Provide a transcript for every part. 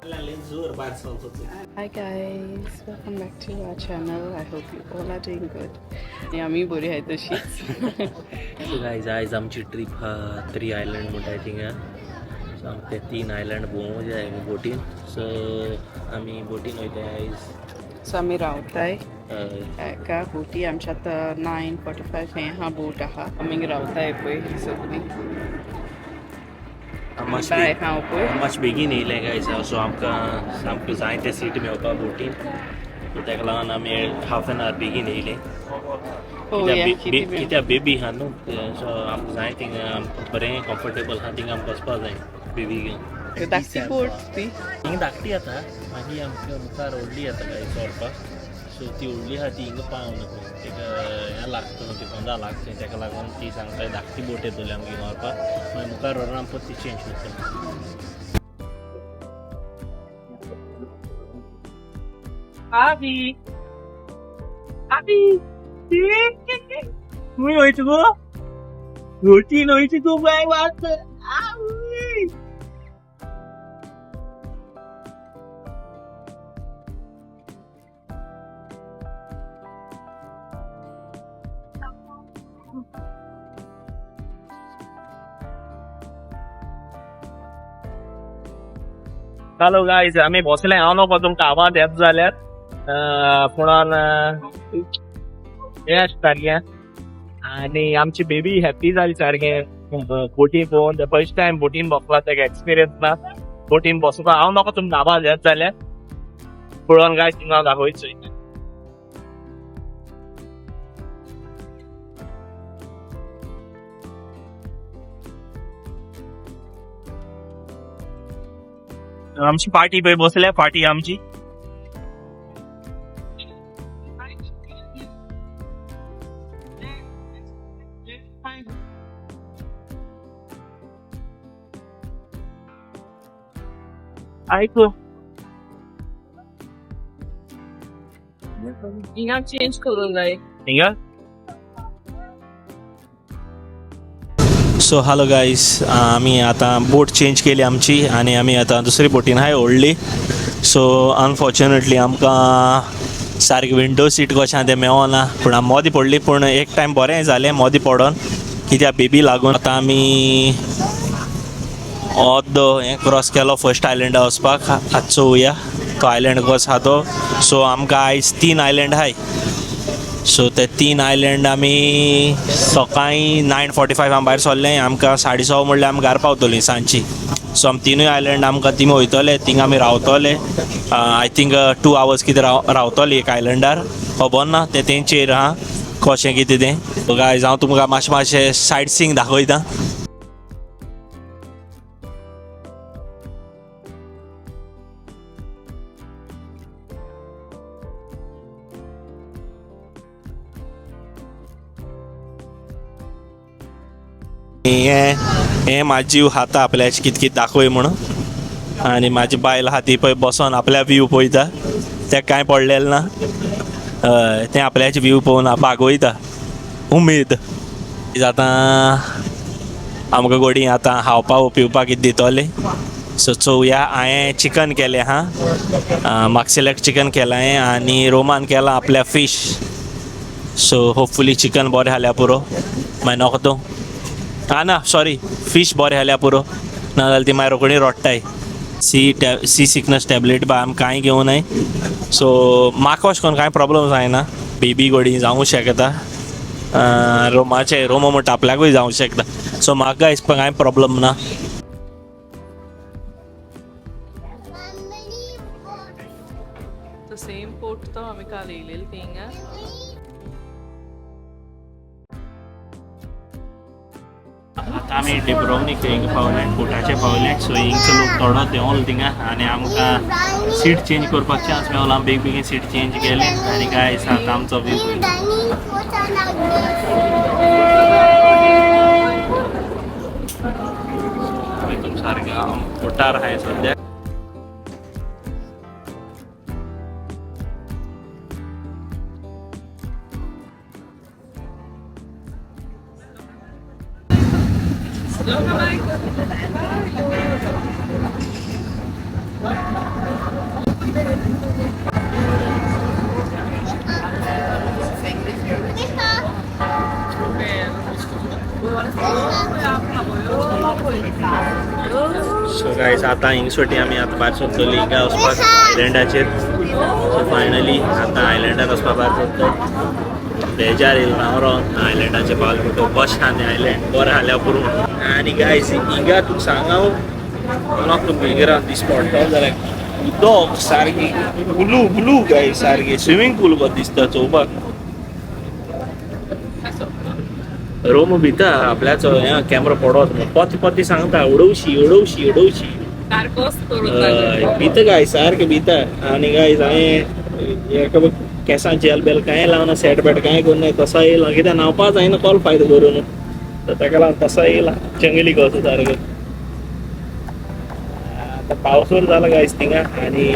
Hi guys, welcome back to our channel. I hope you all are doing good. आम्ही बरी आहे तशीच. So guys, आज आमची ट्रिप हा 3 आयलंड म्हणटा थिंगा. सो आमचे 3 आयलंड भोंवूंक जाय बोटीन. सो आमी बोटीन वयता आयज. सो आम्ही रावताय एका बोटी आमच्यात 9:45 हे हा बोट आहा. आम्ही रावताय पळय सगळी. मातशें बेगीन येयलें गायज. सो आमकां सामकें जाय ते सीट मेळपा बोटीन. सो ताका लागून आमी हाफ एन आवर बेगीन येयले. कित्याक बेबी आहा न्हू, सो आमकां जाय थिंगा बरें कम्फर्टेबल आहा थिंगा आमकां वचपा जाय बेबी घेवन. धाकटी बोट ती हिंगा धाकटी येता, मागीर आमकां मुखार व्हडली येता गायज चोरपाक. सो ती व्हडली आहा ती हिंगा पावना खंय, तेका हें लागता न्हू, ती 15 लागता. तेका लागून ती सांगता धाकटी बोट येतली आमगे व्हरपाक. मागीर मुखार व्हरून आमी परत ती चेंज करतली. Abi. Muy hoy tú. Routine hoy tú vai what? Abi. Hello guys, आम्ही बसले हांव नको तुमकां आवाज येत जाल्यार पुणून हें सारकें. आनी आमची बेबी हॅप्पी जाली सारकें बोटीन पळोवन. फर्स्ट टायम बोटीन बसला, तेका एक्सपिरियन्स ना बोटीन बसपाक. हांव नको तुमकां आवाज येत जाल्यार पळोवन गाय थिंगा दाखयचोय. आमची पार्टी पळय बसल्या, पार्टी आमची. ऐक हिंगा चेंज करून जाय. हिंगा सो हॅलो गायज, आमी आतां बोट चेंज केली आमची आनी आमी आतां दुसरी बोटीन आहाय व्हडली. सो अनफॉर्च्युनेटली आमकां सारकें विंडो सीट कशें तें मेळना, पूण आमी मोदी पडली. पूण एक टायम बरें जालें मोदी पडोन, कित्याक बेबी लागून. आतां आमी अर्द हें क्रॉस केलो फर्स्ट आयलंडा वचपाक. आतां चोवया तो आयलंड कसो आहा तो. सो आमकां आयज 3 आयलंड आहाय. सो ते 3 आयलंड आमी सकाळीं 9:45 आमी भायर सरलें. आमकां 6:30 म्हणल्यार आमी घरा पावतलीं सांजची. सो आमी 3 आयलंड आमकां थिंगा वयतले, थिंगा आमी रावतले. आय थिंक 2 hours कितें रावतले एक आयलंडार. खबर ना तें तेंचेर आहा कशें कितें तें. गायज हांव तुमकां मातशें सायट सींग दाखयतां. हें म्हाजी जीव खाता आपल्याची कितें कितें दाखय म्हणून. आनी म्हाजी बायल आहा ती पळय बसोन आपल्या व्यू पळयता. तें कांय पडलेलें ना, तें आपल्याचे व्यू पळोवन भागवयता. उमेद आतां आमकां गोडी आतां खावपाक पिवपाक कितें दितले. सो चोवया. हांवें चिकन केलें हा, म्हाका सिलेक्ट चिकन केलां हांवें. आनी रोमान केलां आपल्या फीश. सो होपफुली चिकन बरें जाल्यार पुरो. मागीर नोको तूं ना सॉरी, फीश बरें जाल्यार पुरो, नाजाल्यार ती मागीर रोखडी रोडटाय. सी सिकनस टॅबलेट बा आमी कांय घेवनाय. सो म्हाका अशें करून कांय प्रॉब्लम जायना. बेबी गोडी जावूं शकता, रोमो म्हणटा आपल्याकूय जावं शकता. सो म्हाका दिसता कांय प्रॉब्लम ना. सेम पोर्ट तो आम्ही काल येयलेली थिंगा. आतां आमी डिब्रोवनीक हिंगा पावल्यात, पोर्टाचेर पावल्यात. सो हिंगचो लोक थोडो देंवलो थिंगा आनी आमकां सीट चेंज करपाक चान्स मेळ्ळो. आमी बेगीन बेगीन सीट चेंज केलें आनी गायज आतां आमचो व्यू पळय सारकें पोर्टार आहाय सद्या. सो गायज आता हिंगसोटी आमी आतां भायर सरतलीं हिंगा वचपाक आयलँडाचेर. सो फायनली आतां आयलँडार वचपाक भायर सरता. बेजार येयलो हांव रावन आयलँडाचे पावले म्हणटो बस आनी आयलँड बरें जाल्या पुरो. आनी गायज हिंगा तुका सांग हांव म्हाका तुमकां हिंगा रावन दिसपडटा जाल्यार उदक सारकी ब्लू गाय सारकी स्विमींग पूल कसो दिसता चोवपाक. रोम भिता आपल्याचो कॅमेरा पडोत पोती पोती सांगता उडोवशी. भिता गाय सारखे भिता. आनी गायज हांवें केंसां जेल बेल कांय लावना सेट बेट कांय करना तसो येयला कित्याक न्हांवपा जायना कॉल फायदो करून तर ताका लागून तसो येयला जंगली कसो सारको. आतां पावसोर जाला गायज थिंगा आनी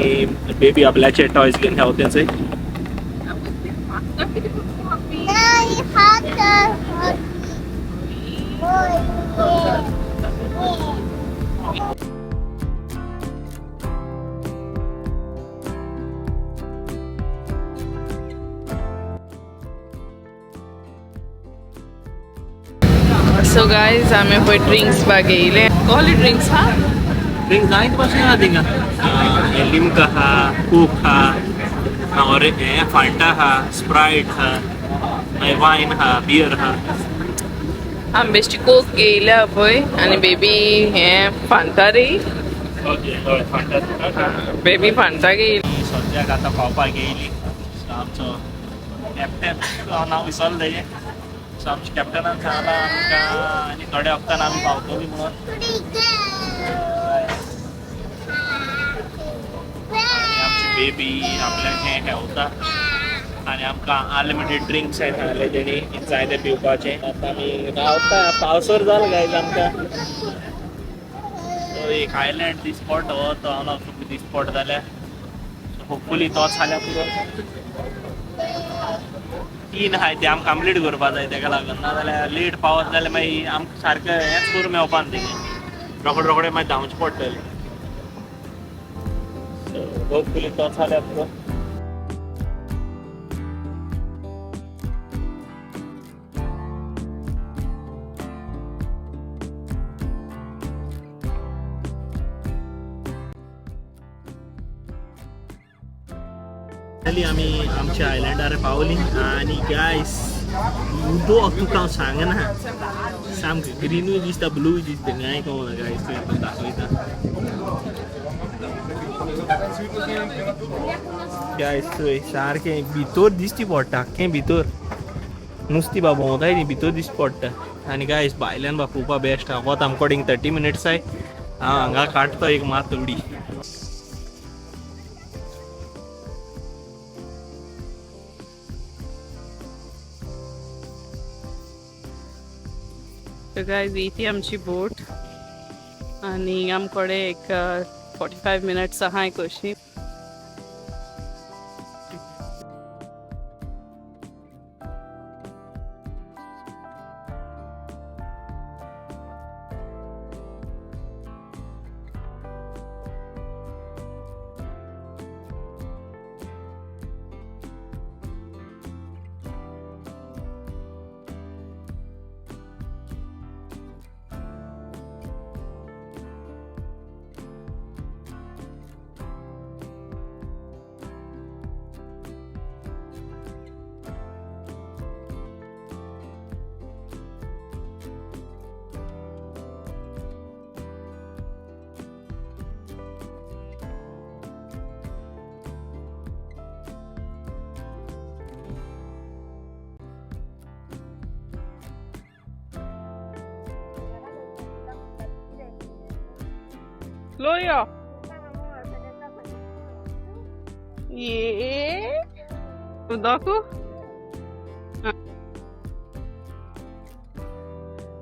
बेबी आपल्याचे टॉयज घेवन खावता थंय. सो गायज आमी पळय ड्रिंक्स बाग येयले. कसले ड्रिंक्स हा? ड्रिंक जायत भाशेन आहा थिंगा. लिमका आहा, कोक आहा, हें फांटा आहा, स्प्रायट आहा, मागीर वायन आहा, बियर आहा. आमी बेश्टी कोक घेयल्या पळय आनी बेबी हें फांता रे. हय फांटा. बेबी फांता घेयली. सद्याक आतां पावपाक येयली. सो आमचो कॅप्टन नांव विसरलें तेजें. सो आमच्या कॅप्टनान सांगलां आमकां आनी थोड्या वक्तान आमी पावतलीं म्हणून. आनी आमची बेबी आपल्याचें खेवता आनी आमकां अनलिमिटेड ड्रिंक्स सांगले तेणी जाय तें पिवपाचें. आतां आमी रावता पावसोर जालो गायज आमकां. सो एक आयलँड दिसपट हो तो हांव तुमकां दिसपट जाल्यार सो होपफुली तोच जाल्यार पुरो. 3 आहाय ते आमकां कंप्लीट करपा जाय ताका लागून नाजाल्यार लेट पावत जाल्यार मागीर आमकां सारकें हेंच करून मेवपा न्ही थिंगा रोखडें मागीर धांवचें पडटलें. सो होपफुली तोच जाल्यार पुरो. आमी आमच्या आयलँडार पावलीं आनी गायस उदक तुका हांव सांगना सामकें ग्रीनूय दिसता ब्लूय दिसता कांय कळना गायस तुवें दाखयता. गायस थंय सारकें भितर दिश्टी पडटा आख्खें भितर नुस्तीं बाबा भोंवताय न्ही भितर दिश्टी पडटा. आनी गायस भायल्यान बाबा पळोवपा बेस्ट आहा. वोत आमकोडींग 30 मिनिट्स जाय हांव हांगा काडटा एक मात उडी. So guys, इथे आमची बोट आणि आमकडे एक 45 मिनिट्स आहाय कशी. Loya. ये दाखव.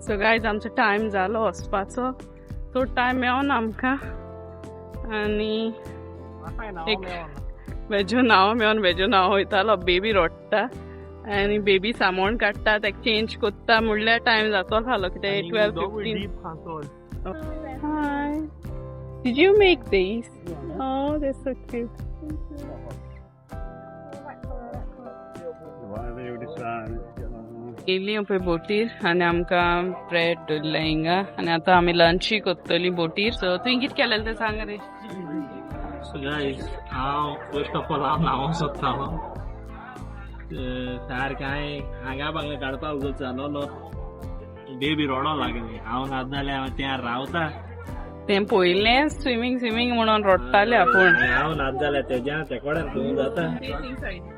सो गायज आमचो टायम जालो वचपाचो. तो टायम मेळोना आमकां आनी एक वेजो नांव मेळोन वेजो नांव वयतालो. बेबी रडटा आनी बेबी सामोण काडटा ताका चेंज कोत्ता म्हणल्यार टायम जातलो आसलो कित्याक 12:15. Hi. Did you make these? Oh, they're so cute. येयली पळय बोटीर आनी आमकां ब्रेड दवरले हिंगा आनी आतां आमी लंचूय करतली बोटीर. सो तुवें कितें केलें तें सांग रे. सो गायज हांव फर्स्ट ऑफ ऑल हांव न्हांवूंक सोदतालो. सारकें हांगा बांगले काडपाक उगत जालोलो. बेबी रडो लागली. हांव ना जाल्यार हांव त्या रावता. तें पयलें स्विमींग म्हणून रडटाले आपूण. हांव ना जाल्यार तेज्या ते कडेन पळोवंक जाता.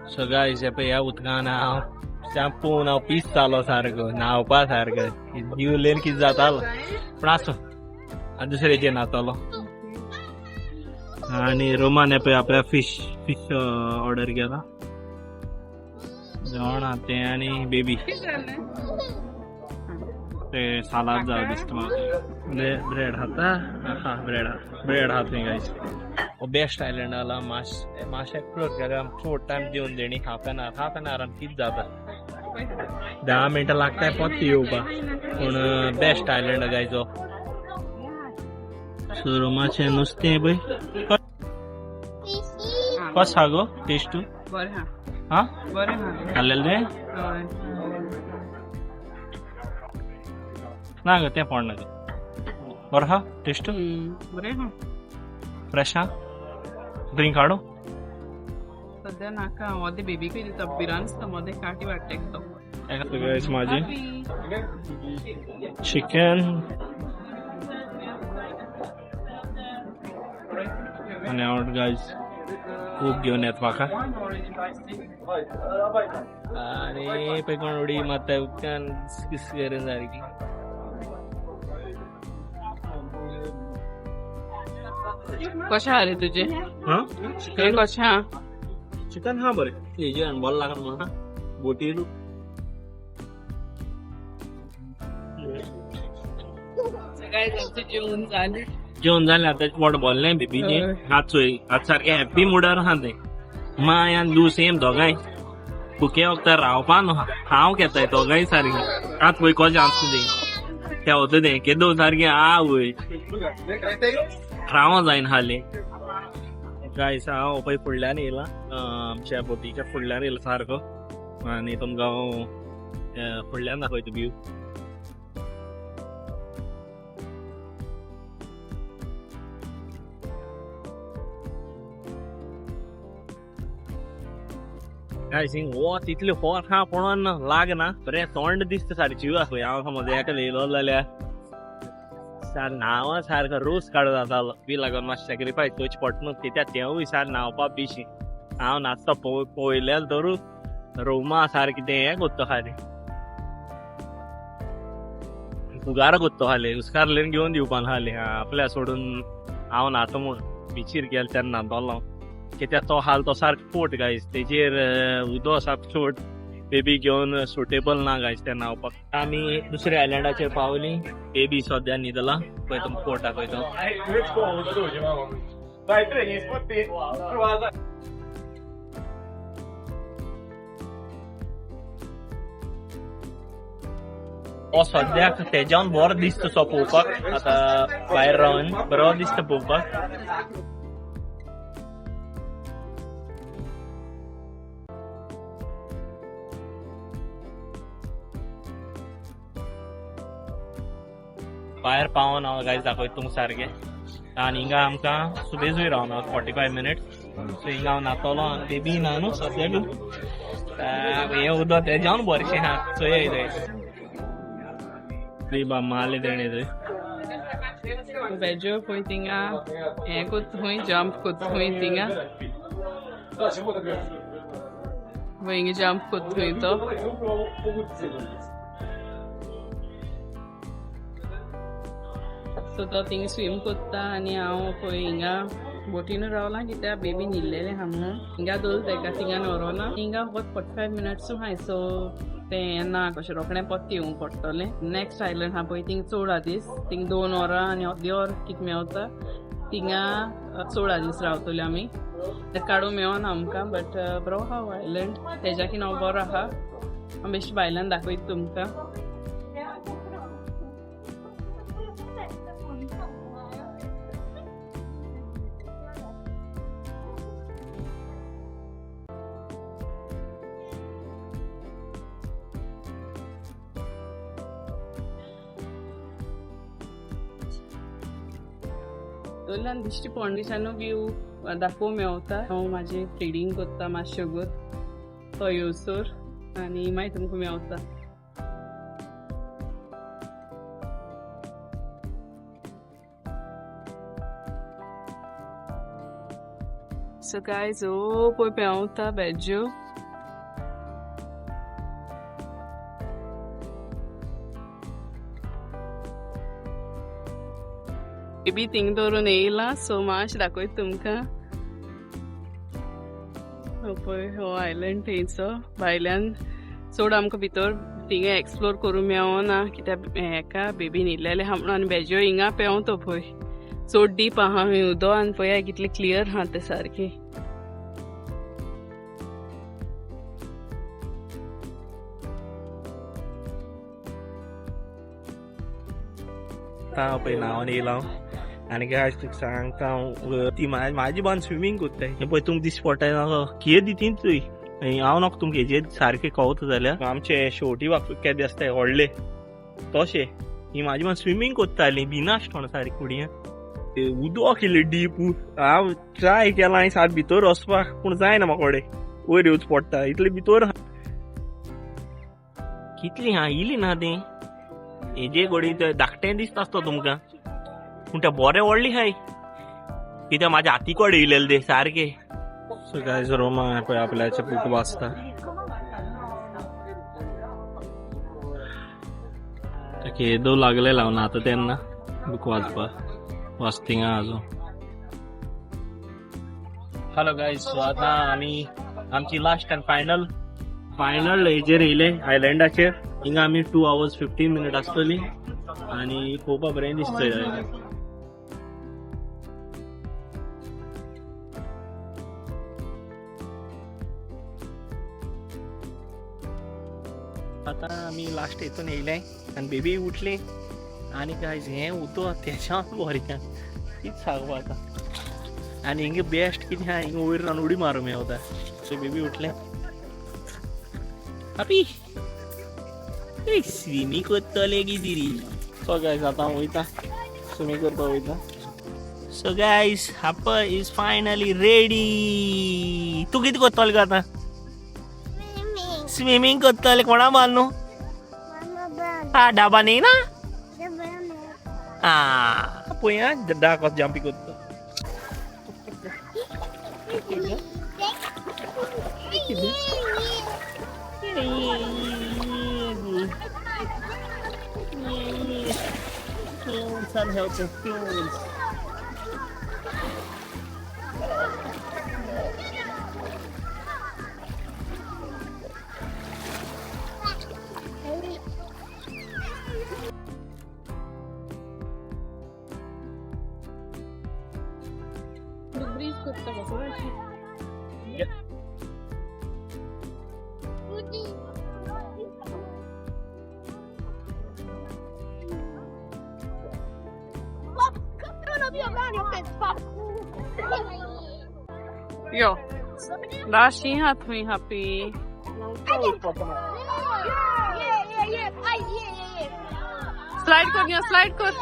सो गायज हे पळय ह्या उदकान हांव पळोवन हांव पीस जालो सारको न्हांवपा सारको. जीव लेन कितें जातालो पूण आसूं हांव दुसरेचेर न्हातलो. आणि रोमान हे पळय आपल्या फिश ऑर्डर केला. जेवण तें आनी बेबी ते सालाद जावं दिसता म्हाका. ब्रेड खाता. हा ब्रेड हात न्ही गायज. बेस्ट आयलंड आला. मातशें एक्सप्लोर केलें. आमकां चड टायम दिवन तेणी हाफ एन आवरान कितें जाता 10 मिनटां लागताय परत येवपाक. पूण बेस्ट आयलंड गायजो. सो रोमाचें नुस्तें पळय कस हा गो टेस्ट. बरें हा. हा बरें हा. खाल्लेलें तें हय. ना ग तें पडना ग. बरें हा टेस्ट. बरें हा. फ्रेश हा. ड्रिंक हाडू. सद्या नाका. हांव आतां बेबीकूय दिता. पिरान आसता मदें काटी वाडटा तो. गायज माझी चिकन आणि आवड गायज खूप घेऊन येत म्हाका. आणि पेकोण उडी मारता उदकान किस करून सारकी. कशें हा रे तुजें. चिकन कशें हा. चिकन हा बरें. हेजे बरें लागत म्हाका बोटीर. जेवण जालें आतां पोट भरलें बेबीचें. आज सारकें हॅप्पी मुडार आहा तें. माय आनी लू सेम दोगांय. फुके वखदार रावपा न्हू. हांव घेताय दोगांय सारकीं. आतां पळय कशें आसता तें ठेवता तें केदो सारकें आवय रावो जायना हालें. गायस हांव पळय फुडल्यान येयला. आमच्या बोटीच्या फुडल्यान येयला सारको. आनी तुमकां हांव फुडल्यान दाखयता व्यू. गायस हिंग वोत इतलें होर हा पळोवन लागना. बरें तोंड दिसता सारकें जीव आसलें. हांव समज एका येयलो जाल्यार सार न्हांवा सारको रोस काडूं जातालो. बी लागून मातशें सॅक्रिफायस करचें पडटा कित्याक तेवूय सार न्हांवपा बिशी. हांव न्हांता पळयल्यार धरू रोमा सारकें तें हें कोत्ता खाली उगार कोत्ता खाली. उस्कारलेन घेवन दिवपा नासलें आपल्या सोडून. हांव न्हाता म्हूण बिचीर गेलो तेन्ना न्हातलो. कित्याक तो हाल तो सारको पोट गायज. तेजेर उदो सारको चड बेबी घेवन सुटेबल ना गायज तें न्हांवपाक. आमी दुसऱ्या आयलँडाचेर पावलीं. बेबी सद्या न्हिदला पळय तुमकां पोटा पळय तो. हो सद्याक तेज्यान बरो दिसता सो पळोवपाक. आतां भायर रावन बरो दिसता पळोवपाक. भायर पावोन हांव गायज दाखयता तुमकां सारकें. आनी हिंगा आमकां सुबेजूय रावना 45 मिनिट्स. सो हिंगा हांव न्हातलो. आनी बेबी ना न्हू सद्याक. हें उदक तेज्यान बरेंशें हा. चोय येयले बेबा मारले तेणे थंय. वेजो पळय थिंगा हें कोत्ता खंय जंप कोत्ता खंय थिंगा. हिंगा जंप कोत्ता खंय तो. सो तो थिंगा स्विम कोत्ता आनी हांव पळय हिंगा बोटीन रावलां कित्याक बेबी न्हिल्लेलें हा म्हणून. हिंगा दवरता तेका थिंगा व्हरोना. हिंगा फकत 45 मिनिट्स हाय. सो तें ना कशें रोखडें परत येवंक पडटलें. नेक्स्ट आयलंड हा पळय थिंगा 14 दीस. थिंगा 2 वरां आनी अर्दें वर कितें मेवता. थिंगा 16 दीस रावतलीं आमी. तें काडूं मेळना आमकां. बट बरो आहा आयलंड. तेज्याकीन हांव बरो आहा. हांव बेश्टी भायल्यान दाखयता तुमकां. फातोल्यान दिश्टी पडणेच्यान व्यू दाखोवंक मेवता. हांव म्हाजें ट्रेडिंग करता मातशें गो तो येवसर आनी मागीर तुमकां मेवता. सो गायज पळय पेंवता बेज्यो. बेबी थिंग दवरून येयला सो मातशें दाखयता तुमकां. पळय हो आयलंड थंयचो भायल्यान चड आमकां भितर थिंगा एक्सप्लोर करूं मेवना कित्याक हेका बेबीन येयलेलें आहा म्हणून. आनी बेज्यो हिंगा पेंवता पळय चड डीप आहा खंय उदक आनी पळया कितलें क्लियर आहा तें सारकें. पळय नांवान येयला आनी काय तुका सांगता हांव ती म्हाजी बान स्विमींग कोत्ताय. हें पळय तुमकां दिश्टी पडटा किये दिती चुय. हांव नाका तुमकां हेजेर सारकें कळता जाल्यार आमचे शेवटी वाग केदे आसताय व्हडले तशें ही म्हाजी बान स्विमींग कोत्ताली भिनासतना सारकी फुडें. उदक इल्लें डीप हांव ट्राय केला आनी सारकें भितर वचपाक पूण जायना म्हाका फुडें वयर येवच पडटा इतले भितर. कितली इली ना तें हेजे घडी धाकटें दिसता आसता तुमकां पूण तें बरें व्हडली हाय कित्याक म्हाज्या हाती कडेन येयलेलें तें सारकें. सो गायज रोमा पळय आपल्याचे बूक वाचता. येदो लागलेला हांव आतां तेन्ना बूक वाचपाक वाचता थिंगा आजून. हॅलो गायज सो आतां आमी आमची लास्ट एंड फायनल हेजेर येयले आयलँडाचेर. हिंगा आमी 2 hours 15 minutes आसतली आनी पळोवपाक बरें दिसतलें. आतां आमी लास्ट हितून येयले आनी बेबी उठली आनी गायज हें उदक तेच्या बरें कितें सांगपा आतां. आनी हिंगा बेस्ट कितें आहा हिंगा वयर रावन उडी मारूंक मेवता. सो बेबी उठलें हॅपी स्विमींग करतले कितें. सो गायज आतां हांव वयता स्विमींग करपाक वयता. सो गायज हाप्पा इज फायनली रेडी. तूं कितें करतलें गो आतां. स्विमींग करतलें कोणा बांद न्हू. डाबा न्ही ना पळय आं डा कसो जंपी करता. Yo, Dashi hatmi happy. Slide kor gya, slide kor.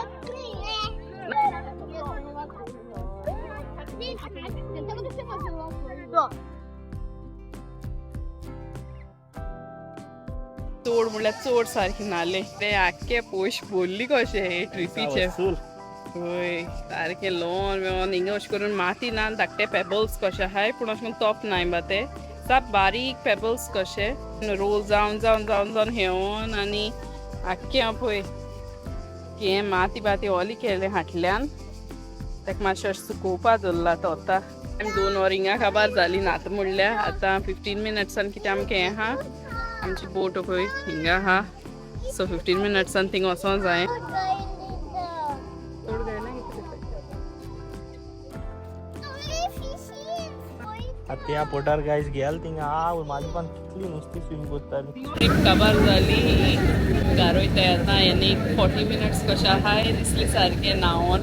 चोड म्हणल्यार चोड सारकी नाले ते आख्खे पोश बोल्ली कशे हे ट्रिपीचे. होय सारखे लोन मेवन हिंगा अशें करून माती ना धाकटे पेबल्स कशे आहाय पूण अशें करून तोप नाय बा ते साप बारीक पेबल्स कशे रोल जावन जावन जावन जावन हेवन आनी आख्खे हांव पळय हें माती बाती ओली केलें हाटल्यान ताका मातशें अशें सुकोवपा दवरला तो आतां 2 वर हिंगा काबार जाली ना आतां म्हणल्यार आतां 15 मिनट्सान कितें आमकां हें आहा आमची बोट पळय हिंगा आहा सो 15 मिनट्सान थिंगा वचों जाय. त्या पोटार गायज गेल थिंगा म्हाजी पण कितली नुस्ती स्विम करताली. ट्रीप काबार जाली गारोयता येता आनी 40 मिनट्स कशें आहाय दिसलें सारकें न्हांवोन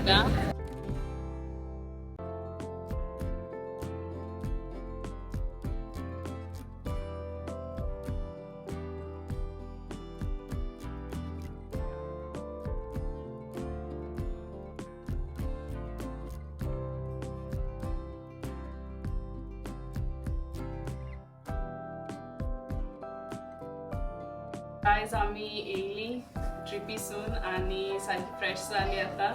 ना. गायज आम्ही येयली ट्रिपीसून आणि सारकी फ्रेश जाली आता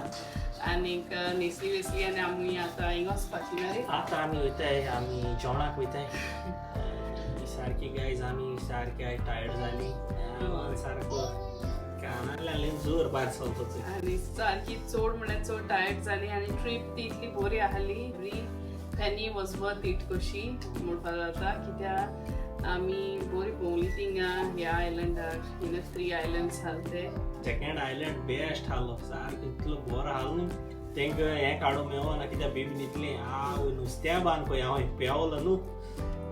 आणि न्हेसली वेसली आणि आमी आता हिंग वचपाची ना रे. आता आम्ही वयताय आम्ही जेवणाक वयताय सारकी गायज आम्ही सारकी टायर्ड झाली सारको कानार जोर भायर चलता आणि सारकी चड म्हळ्यार चड टायर्ड जाली आणि ट्रीप ती इतली बरी आहली बरी पेनी वॉज वर्थ इट कशी म्हणपाक जाता कित्याक आमी बरी भोंवली थिंगा ह्या आयलंडार हिंगा 3 आयलंड्स आहात ते. सेकंड आयलंड बेस्ट आहलो सारको इतलो बरो आहलो न्हू तेंका हें काडूंक मेळना कित्याक बेबीन इतलें हांव नुस्त्या बांद पळय हांव पेंवलो न्हू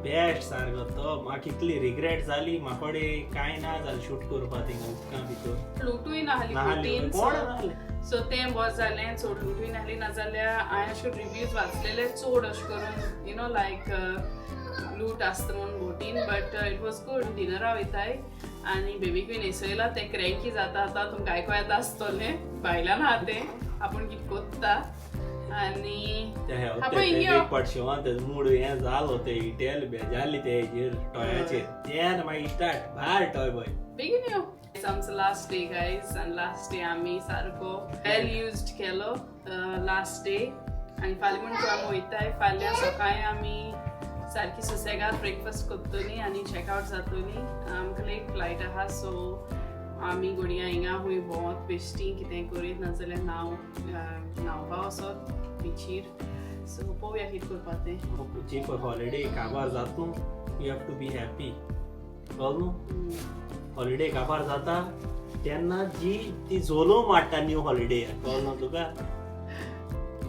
बेस्ट सारको तो म्हाका इतली रिग्रेट जाली म्हाका कडेन कांय ना जालें शूट करपाक थिंगा उदका भितर फ्लुटूय नाहली नाहली कोण नाहलें सो तें बरें जालें चड लुटूय नाहली नाजाल्यार हांवें अशे रिव्यूज वाचलेले चड अशे करून यू नो लायक लूट आसता म्हणून बोटीन बट इट वॉज गूड डिनरा वयताय आनी बेबीकूय न्हेसयला तें क्रॅकी जाता आतां तुमकां आयकूं येता आसतलें भायल्यान आहा तें आपूण कितें कोत्ता आनी पडशेवान ते मूड हें जालो ते इटेल बेजारली ते हेजेर टॉयाचेर तेन्ना मागीर स्टार्ट भायर टॉय बॉय बेगीन यो. आमचो लास्ट डे गायज आनी लास्ट डे आमी सारको वेल युज्ड केलो लास्ट डे आनी फाल्यां म्हणून आमी वयताय फाल्यां सकाळीं आमी सारकी सुसेगाद ब्रेकफास्ट करतली आनी चॅकआउट जातली आमकां लेट फ्लायट आहा सो आमी घडयां हिंगा खूंय भोंवत बेश्टी कितें करीत नाजाल्यार न्हांवपा वचत बिचीर सो पळोवया कितें करपा तें. जी पळय हॉलिडे काबार जातूं you have to be happy कळ्ळें न्हू हॉलिडे काबार जाता तेन्ना जी ती झोलो मारता न्यू हॉलिडे कळ्ळें न्हू तुका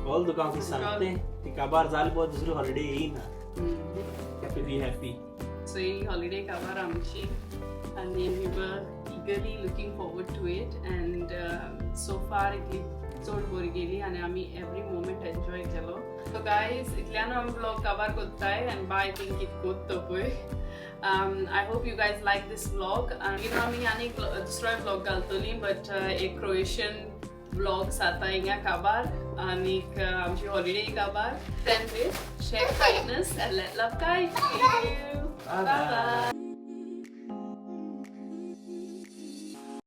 कळ्ळें तुका हांव कितें सांगतें ती काबार जाली पळय दुसरी हॉलिडे येयना टू बी हॅपी. सो ही हॉलिडे काबार आमची आनी we were eagerly looking forward to it and so far इतली चड बरी गेली आनी आमी एवरी मोमेंट एन्जॉय केलो. सो गायज इतल्यान आमी ब्लॉग कवर करताय आनी बाय थिंक कितें कोत्ता पळय. I hope you guys like this vlog. You know आमी आनी दुसरो vlog घालतली but एक क्रोएशियन vlogs आता हिंगा काबार आनी आमची हॉलिडे काबार. Then share kindness and let love guide you. Bye bye.